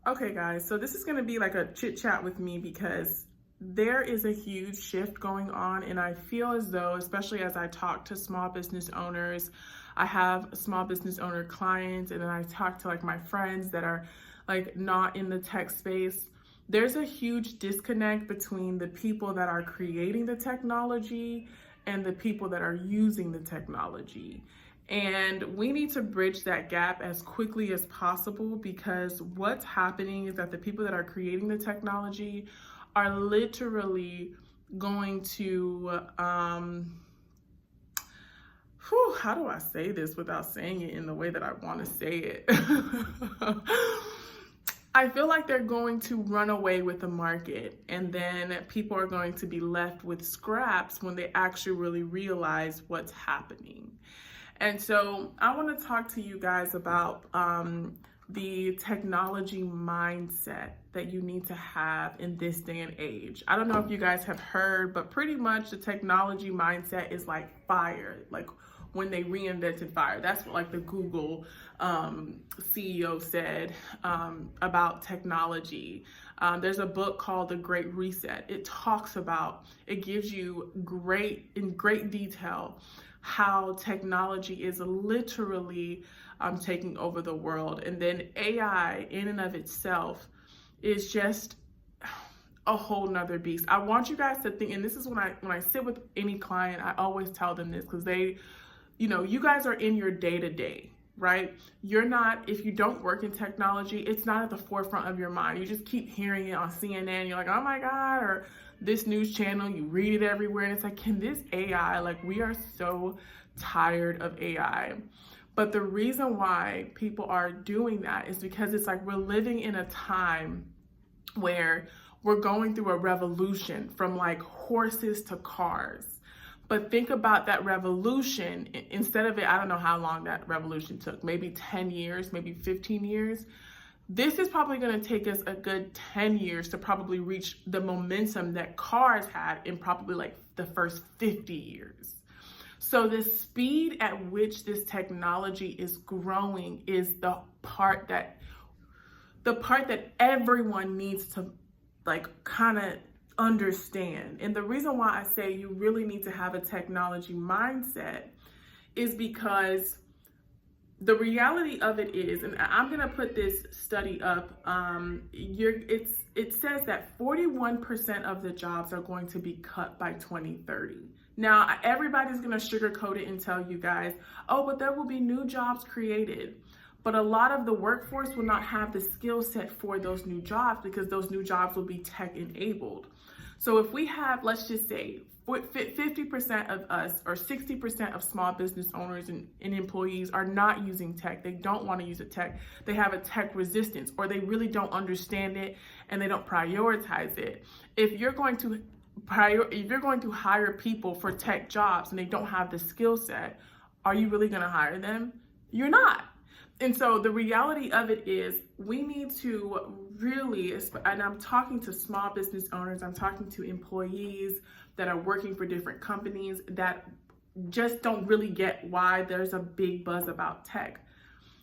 Okay, guys, so this is going to be like a chit chat with me because there is a huge shift going on. And I feel as though, especially as I talk to small business owners, I have small business owner clients, and then I talk to like my friends that are like not in the tech space. There's a huge disconnect between the people that are creating the technology and the people that are using the technology. And we need to bridge that gap as quickly as possible, because what's happening is that the people that are creating the technology are literally going to, how do I say this without saying it in the way that I want to say it? I feel like they're going to run away with the market, and then people are going to be left with scraps when they actually really realize what's happening. And so I want to talk to you guys about the technology mindset that you need to have in this day and age. I don't know if you guys have heard, but pretty much the technology mindset is like fire, like when they reinvented fire. That's what like the Google CEO said about technology. There's a book called The Great Reset. It gives you in great detail how technology is literally taking over the world. And then AI in and of itself is just a whole nother beast. I want you guys to think, and this is when I sit with any client, I always tell them this, because you guys are in your day-to-day, right? If you don't work in technology, it's not at the forefront of your mind. You just keep hearing it on CNN. You're like, oh my God, or this news channel, you read it everywhere. And it's like, can this AI, like we are so tired of AI. But the reason why people are doing that is because it's like we're living in a time where we're going through a revolution from like horses to cars. But think about that revolution. Instead of it, I don't know how long that revolution took, maybe 10 years, maybe 15 years. This is probably going to take us a good 10 years to probably reach the momentum that cars had in probably like the first 50 years. So the speed at which this technology is growing is the part that everyone needs to like kind of understand. And the reason why I say you really need to have a technology mindset is because the reality of it is, and I'm going to put this study up, it says that 41% of the jobs are going to be cut by 2030. Now, everybody's going to sugarcoat it and tell you guys, oh, but there will be new jobs created. But a lot of the workforce will not have the skill set for those new jobs, because those new jobs will be tech enabled. So if we have, let's just say, 50% of us or 60% of small business owners and employees are not using tech. They don't want to use a tech. They have a tech resistance, or they really don't understand it and they don't prioritize it. If you're going to hire people for tech jobs and they don't have the skill set, are you really going to hire them? You're not. And so the reality of it is we need to really, and I'm talking to small business owners, I'm talking to employees that are working for different companies that just don't really get why there's a big buzz about tech.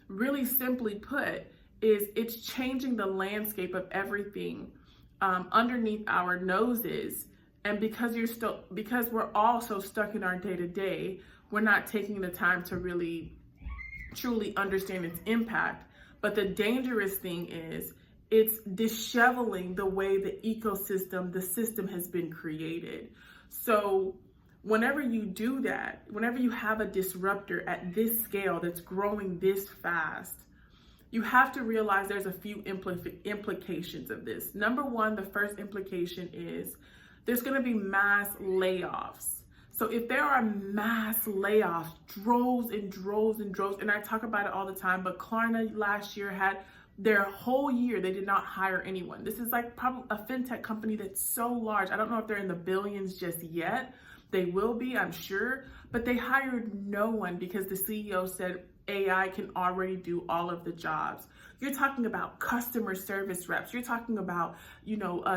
Really simply put, it's changing the landscape of everything underneath our noses. And because we're all so stuck in our day-to-day, we're not taking the time to really truly understand its impact. But the dangerous thing is it's disheveling the way the system has been created. So whenever you do that, whenever you have a disruptor at this scale that's growing this fast, you have to realize there's a few implications of this. Number one, the first implication is there's going to be mass layoffs. So if there are mass layoffs, droves and droves and droves, and I talk about it all the time, but Klarna last year had their whole year, they did not hire anyone. This is like probably a fintech company that's so large. I don't know if they're in the billions just yet. They will be, I'm sure, but they hired no one because the CEO said AI can already do all of the jobs. You're talking about customer service reps. You're talking about,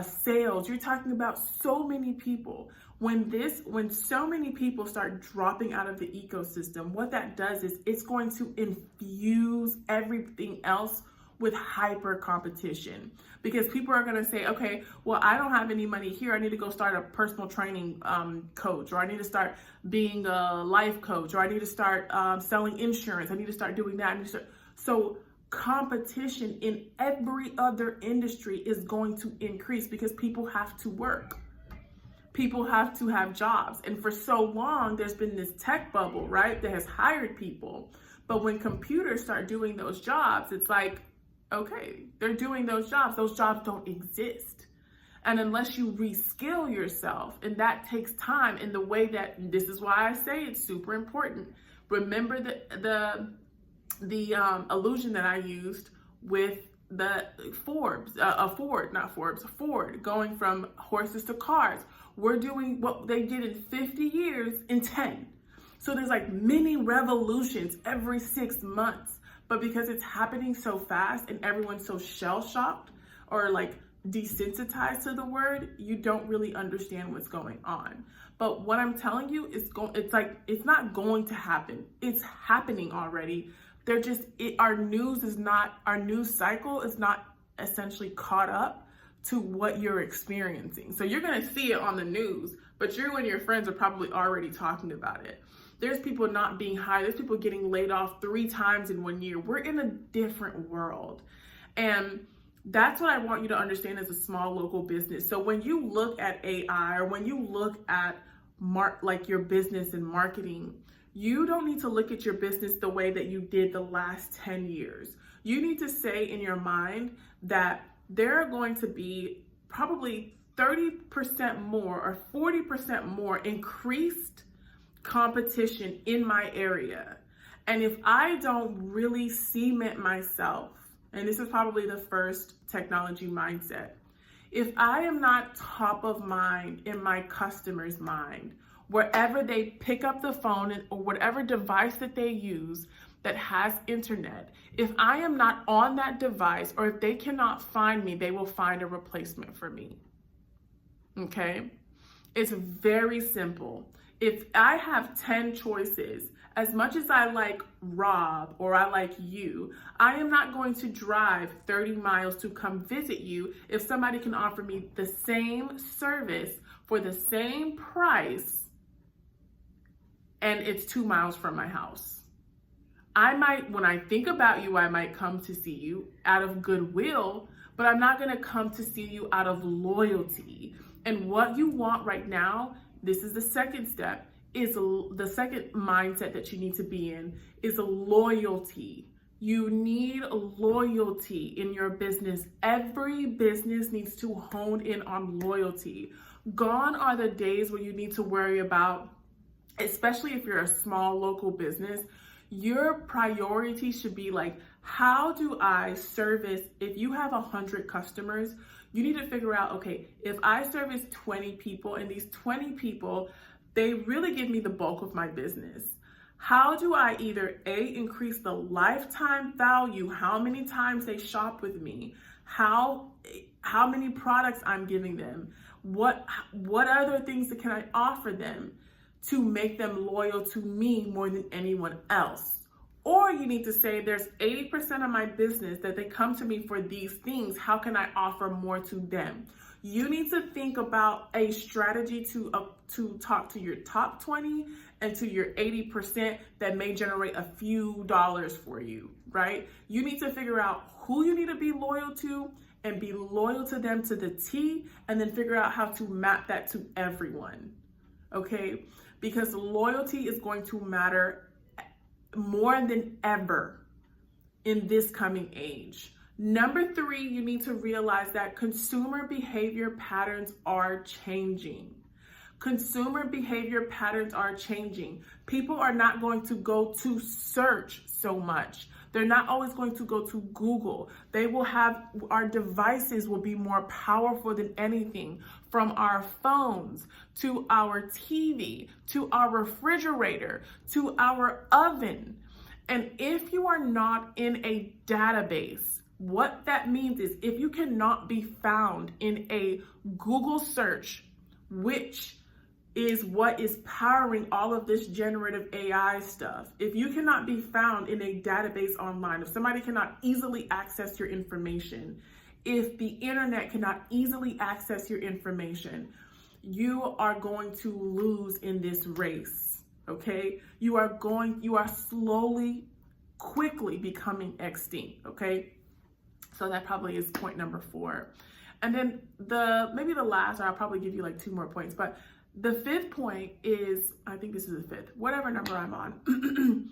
sales. You're talking about so many people. When so many people start dropping out of the ecosystem, what that does is it's going to infuse everything else with hyper competition, because people are going to say, okay, well, I don't have any money here. I need to go start a personal training coach, or I need to start being a life coach, or I need to start selling insurance. I need to start doing that. So competition in every other industry is going to increase because people have to work. People have to have jobs. And for so long, there's been this tech bubble, right, that has hired people. But when computers start doing those jobs, it's like, okay, they're doing those jobs don't exist. And unless you reskill yourself, and that takes time, in the way that, this is why I say it's super important. Remember the illusion that I used with the Ford going from horses to cars. We're doing what they did in 50 years in 10. So there's like mini revolutions every 6 months, but because it's happening so fast and everyone's so shell-shocked or like desensitized to the word, you don't really understand what's going on. But what I'm telling you is it's not going to happen. It's happening already. Our news cycle is not essentially caught up to what you're experiencing. So you're going to see it on the news, but you and your friends are probably already talking about it. There's people not being hired. There's people getting laid off 3 times in 1 year. We're in a different world. And that's what I want you to understand as a small local business. So when you look at AI, or when you look at your business and marketing, you don't need to look at your business the way that you did the last 10 years. You need to say in your mind that there are going to be probably 30% more or 40% more increased competition in my area. And if I don't really cement myself, and this is probably the first technology mindset, if I am not top of mind in my customer's mind, wherever they pick up the phone or whatever device that they use that has internet, if I am not on that device, or if they cannot find me, they will find a replacement for me. Okay? It's very simple. If I have 10 choices, as much as I like Rob or I like you, I am not going to drive 30 miles to come visit you if somebody can offer me the same service for the same price and it's 2 miles from my house. When I think about you, I might come to see you out of goodwill, but I'm not going to come to see you out of loyalty. And what you want right now, this is the second step, is the second mindset that you need to be in, is a loyalty. You need loyalty in your business. Every business needs to hone in on loyalty. Gone are the days where you need to worry about, especially if you're a small local business, your priority should be like, how do I service, if you have 100 customers, you need to figure out, okay, if I service 20 people and these 20 people, they really give me the bulk of my business. How do I either increase the lifetime value, how many times they shop with me, how many products I'm giving them, what other things can I offer them to make them loyal to me more than anyone else? Or you need to say, there's 80% of my business that they come to me for these things. How can I offer more to them? You need to think about a strategy to talk to your top 20 and to your 80% that may generate a few dollars for you, right? You need to figure out who you need to be loyal to and be loyal to them to the T, and then figure out how to map that to everyone, okay? Because loyalty is going to matter more than ever in this coming age. Number 3, you need to realize that consumer behavior patterns are changing. Consumer behavior patterns are changing. People are not going to go to search so much. They're not always going to go to Google. Our devices will be more powerful than anything, from our phones to our TV, to our refrigerator, to our oven. And if you are not in a database, what that means is if you cannot be found in a Google search, which is what is powering all of this generative AI stuff. If you cannot be found in a database online, if somebody cannot easily access your information, if the internet cannot easily access your information, you are going to lose in this race, okay? You are slowly, quickly becoming extinct, okay? So that probably is point number 4. And then maybe the last, or I'll probably give you like 2 more points, but the 5th point is, I think this is the 5th, whatever number I'm on.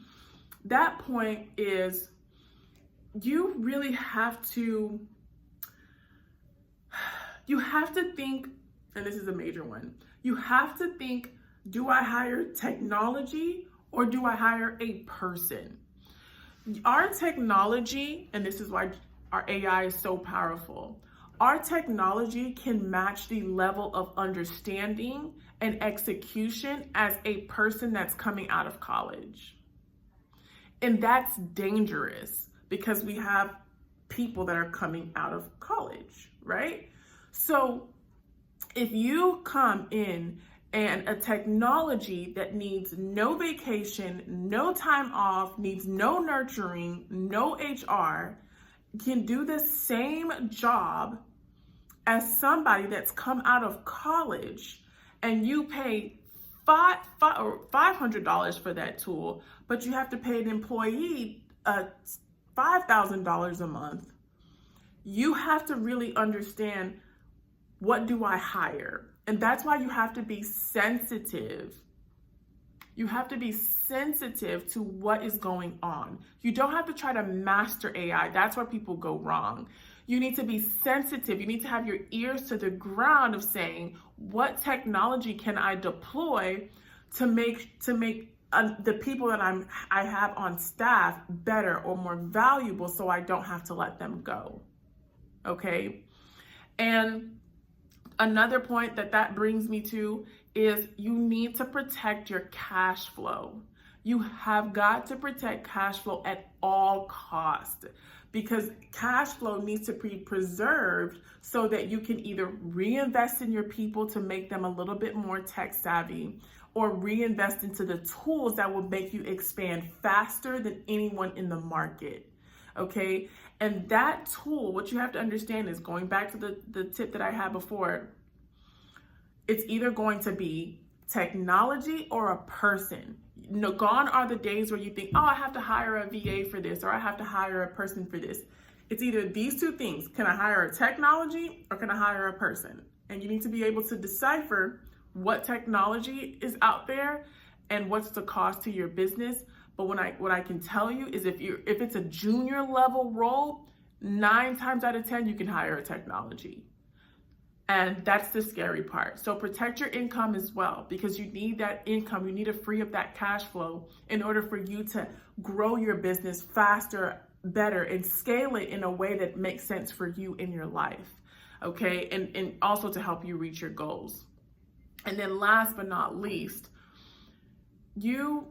That point is you really have to think, and this is a major one, you have to think, do I hire technology or do I hire a person? Our technology, and this is why our AI is so powerful, our technology can match the level of understanding and execution as a person that's coming out of college. And that's dangerous because we have people that are coming out of college, right? So if you come in and a technology that needs no vacation, no time off, needs no nurturing, no HR, can do the same job as somebody that's come out of college, and you pay $500 for that tool, but you have to pay an employee $5,000 a month, you have to really understand, what do I hire? And that's why you have to be sensitive. You have to be sensitive to what is going on. You don't have to try to master AI. That's where people go wrong. You need to be sensitive. You need to have your ears to the ground of saying, what technology can I deploy to make the people that I have on staff better or more valuable, so I don't have to let them go. Okay? And another point that brings me to is you need to protect your cash flow. You have got to protect cash flow at all costs, because cash flow needs to be preserved so that you can either reinvest in your people to make them a little bit more tech savvy, or reinvest into the tools that will make you expand faster than anyone in the market. Okay? And that tool, what you have to understand is, going back to the tip that I had before, it's either going to be technology or a person. Gone are the days where you think, oh, I have to hire a VA for this, or I have to hire a person for this. It's either these 2 things. Can I hire a technology or can I hire a person? And you need to be able to decipher what technology is out there and what's the cost to your business. But what I can tell you is, if it's a junior level role, 9 times out of 10, you can hire a technology. And that's the scary part. So protect your income as well, because you need that income. You need to free up that cash flow in order for you to grow your business faster, better, and scale it in a way that makes sense for you in your life. Okay? And also to help you reach your goals. And then last but not least, you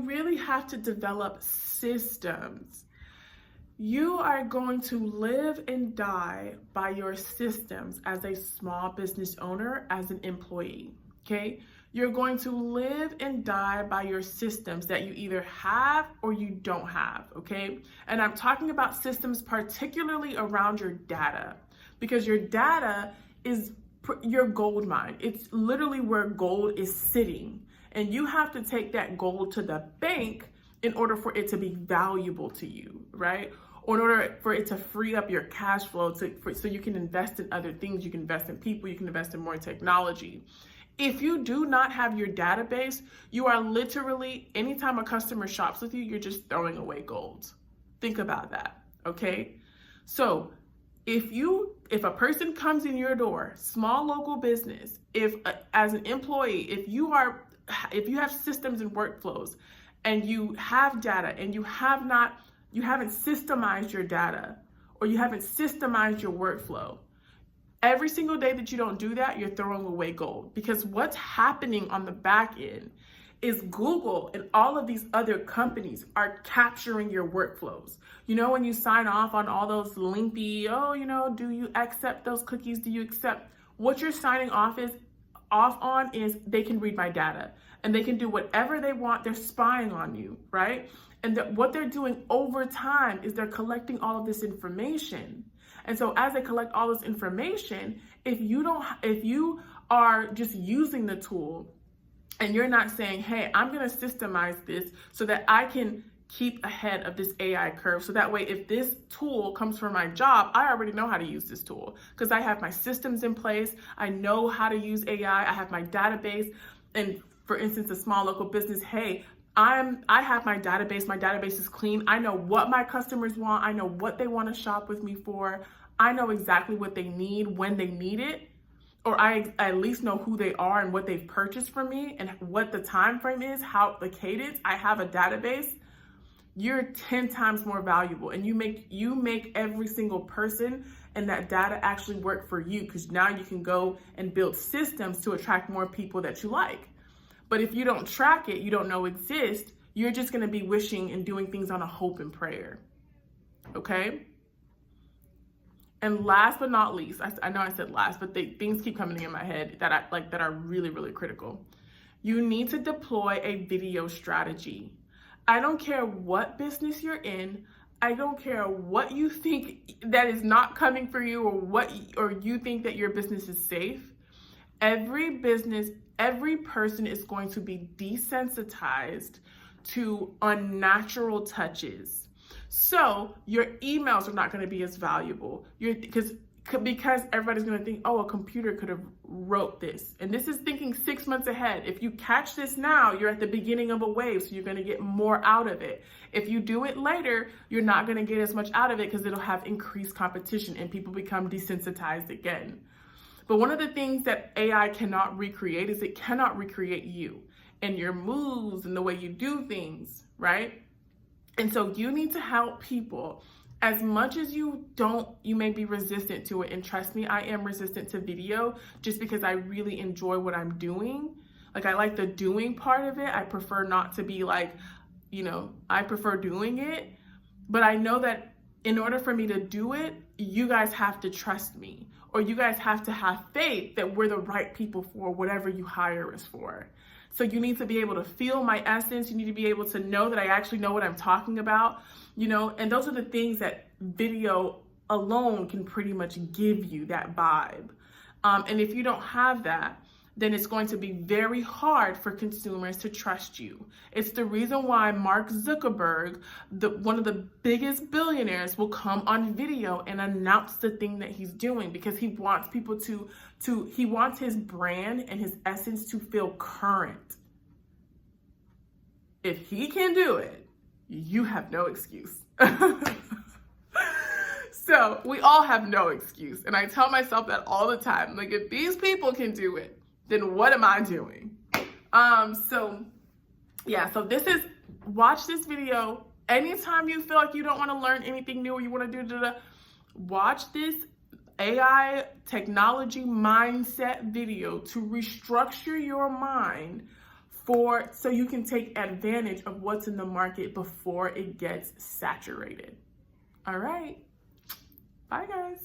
really have to develop systems. You are going to live and die by your systems as a small business owner, as an employee, okay? You're going to live and die by your systems that you either have or you don't have, okay? And I'm talking about systems particularly around your data, because your data is your gold mine. It's literally where gold is sitting. And you have to take that gold to the bank in order for it to be valuable to you, right? Or in order for it to free up your cash flow so you can invest in other things. You can invest in people, you can invest in more technology. If you do not have your database, you are literally, anytime a customer shops with you, you're just throwing away gold. Think about that, okay? So if a person comes in your door, small local business, as an employee, if you have systems and workflows and you have data and you haven't systemized your data, or you haven't systemized your workflow, every single day that you don't do that, you're throwing away gold. Because what's happening on the back end is Google and all of these other companies are capturing your workflows. You know, when you sign off on all those lengthy, do you accept those cookies? Do you accept? What you're signing off on is they can read my data and they can do whatever they want. They're spying on you, right? And what they're doing over time is they're collecting all of this information. And so as they collect all this information, if you are just using the tool and you're not saying, hey, I'm going to systemize this so that I can keep ahead of this AI curve. So that way, if this tool comes for my job, I already know how to use this tool because I have my systems in place. I know how to use AI. I have my database. And for instance, a small local business, hey, I have my database. My database is clean. I know what my customers want. I know what they want to shop with me for. I know exactly what they need when they need it. Or I at least know who they are and what they've purchased from me and what the time frame is, how the cadence. I have a database. You're 10 times more valuable, and you make every single person and that data actually work for you, because now you can go and build systems to attract more people that you like. But if you don't track it, you don't know exist, you're just going to be wishing and doing things on a hope and prayer. Okay? And last but not least, I know I said last, but things keep coming in my head that are really, really critical. You need to deploy a video strategy. I don't care what business you're in. I don't care what you think that is not coming for you, or you think that your business is safe. Every business, every person is going to be desensitized to unnatural touches. So your emails are not going to be as valuable. Because everybody's going to think, oh, a computer could have wrote this. And this is thinking 6 months ahead. If you catch this now, you're at the beginning of a wave, so you're going to get more out of it. If you do it later, you're not going to get as much out of it because it'll have increased competition and people become desensitized again. But one of the things that AI cannot recreate is it cannot recreate you and your moves and the way you do things, right? And so you need to help people. As much as you may be resistant to it, and trust me, I am resistant to video just because I really enjoy what I'm doing. Like, I like the doing part of it. I prefer not to be like, I prefer doing it. But I know that in order for me to do it, you guys have to trust me, or you guys have to have faith that we're the right people for whatever you hire us for. So you need to be able to feel my essence. You need to be able to know that I actually know what I'm talking about, and those are the things that video alone can pretty much give you, that vibe. And if you don't have that, then it's going to be very hard for consumers to trust you. It's the reason why Mark Zuckerberg, one of the biggest billionaires, will come on video and announce the thing that he's doing, because he wants people he wants his brand and his essence to feel current. If he can do it, you have no excuse. So we all have no excuse. And I tell myself that all the time. Like, if these people can do it, then what am I doing? So watch this video. Anytime you feel like you don't want to learn anything new, or you want to do, watch this AI technology mindset video to restructure your mind so you can take advantage of what's in the market before it gets saturated. All right. Bye, guys.